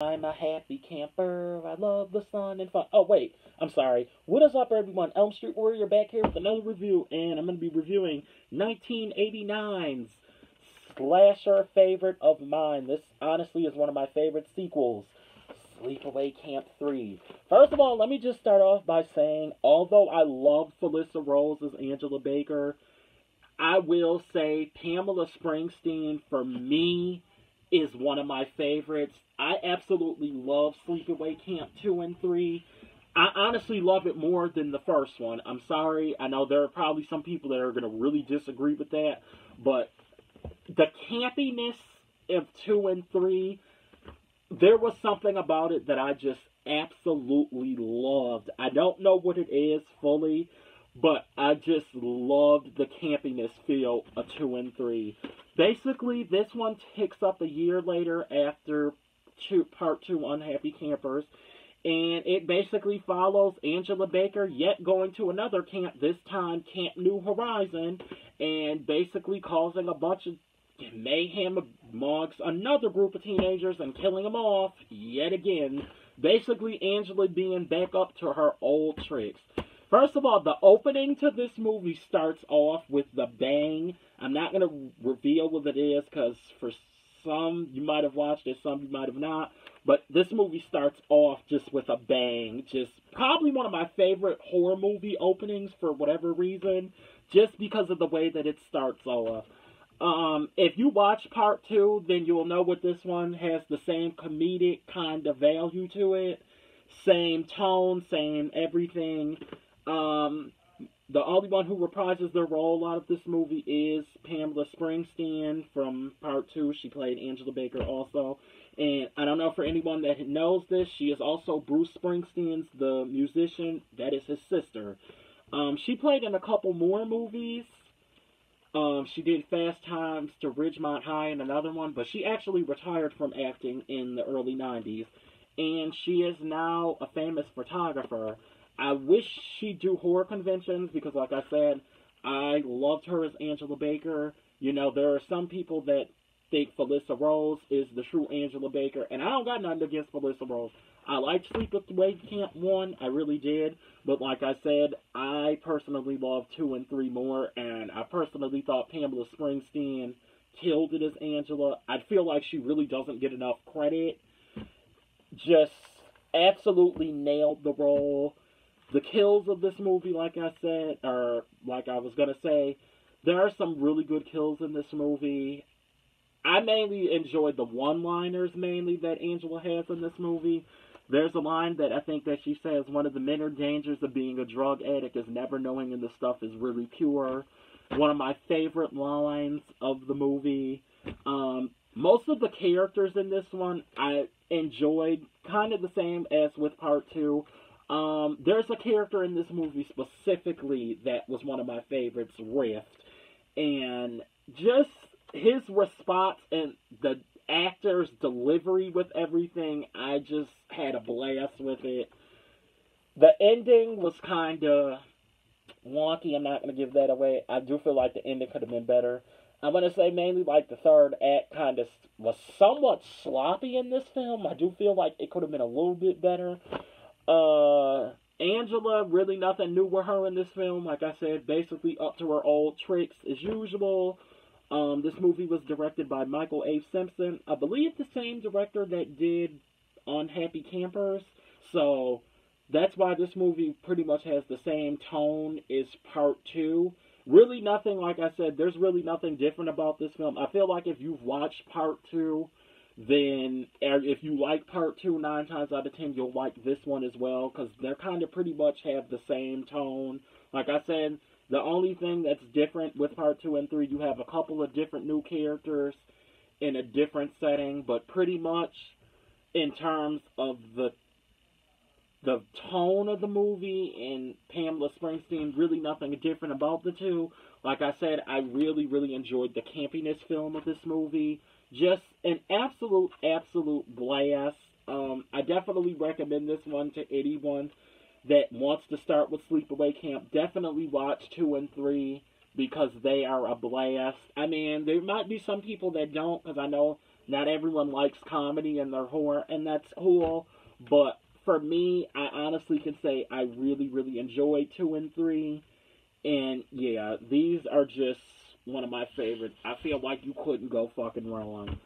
I'm a happy camper. I love the sun and fun. Oh, wait. I'm sorry. What is up, everyone? Elm Street Warrior back here with another review, and I'm going to be reviewing 1989's slasher favorite of mine. This, honestly, is one of my favorite sequels. Sleepaway Camp 3. First of all, let me just start off by saying, although I love Felissa Rose as Angela Baker, I will say Pamela Springsteen, for me, is one of my favorites. I absolutely love Sleepaway Camp 2 and 3. I honestly love it more than the first one. I'm sorry. I know there are probably some people that are going to really disagree with that. But the campiness of 2 and 3, there was something about it that I just absolutely loved. I don't know what it is fully, but I just loved the campiness feel of 2 and 3. Basically, this one picks up a year later after Part 2 Unhappy Campers, and it basically follows Angela Baker yet going to another camp, this time Camp New Horizon, and basically causing a bunch of mayhem amongst another group of teenagers and killing them off yet again. Basically, Angela being back up to her old tricks. First of all, the opening to this movie starts off with the bang. I'm not going to reveal what it is because for some you might have watched it, some you might have not. But this movie starts off just with a bang. Just probably one of my favorite horror movie openings for whatever reason. Just because of the way that it starts off. If you watch Part 2, then you'll know what this one has the same comedic kind of value to it. Same tone, same everything. The only one who reprises their role out of this movie is Pamela Springsteen from Part 2. She played Angela Baker also. And I don't know for anyone that knows this, she is also Bruce Springsteen's, the musician, that is his sister. She played in a couple more movies. She did Fast Times to Ridgemont High and another one, but she actually retired from acting in the early 90s. And she is now a famous photographer. I wish she'd do horror conventions because, like I said, I loved her as Angela Baker. You know, there are some people that think Felissa Rose is the true Angela Baker, and I don't got nothing against Felissa Rose. I liked Sleepaway Camp 1, I really did, but like I said, I personally loved 2 and 3 more, and I personally thought Pamela Springsteen killed it as Angela. I feel like she really doesn't get enough credit. Just absolutely nailed the role. The kills of this movie, like I said, or like I was going to say, there are some really good kills in this movie. I mainly enjoyed the one-liners mainly that Angela has in this movie. There's a line that I think that she says, one of the minor dangers of being a drug addict is never knowing when the stuff is really pure. One of my favorite lines of the movie. Most of the characters in this one I enjoyed kind of the same as with Part 2. There's a character in this movie specifically that was one of my favorites, Rift. And just his response and the actor's delivery with everything, I just had a blast with it. The ending was kind of wonky. I'm not going to give that away. I do feel like the ending could have been better. I'm going to say mainly like the third act kind of was somewhat sloppy in this film. I do feel like it could have been a little bit better. Angela, really nothing new with her in this film. Like I said, basically up to her old tricks as usual. This movie was directed by Michael A. Simpson. I believe the same director that did Unhappy Campers. So, that's why this movie pretty much has the same tone as Part 2. Really nothing, like I said, there's really nothing different about this film. I feel like if you've watched Part 2, then if you like Part 2 9 times out of 10, you'll like this one as well, because they kind of pretty much have the same tone. Like I said, the only thing that's different with Part 2 and 3, you have a couple of different new characters in a different setting, but pretty much in terms of the tone of the movie and Pamela Springsteen, really nothing different about the two. Like I said, I really, really enjoyed the campiness film of this movie. Just an absolute blast. I definitely recommend this one to anyone that wants to start with Sleepaway Camp. Definitely watch 2 and 3 because they are a blast. I mean, there might be some people that don't, because I know Not everyone likes comedy and their horror, and that's cool. But for me, I honestly can say I really, really enjoy 2 and 3. And yeah, these are just one of my favorites. I feel like you couldn't go fucking wrong.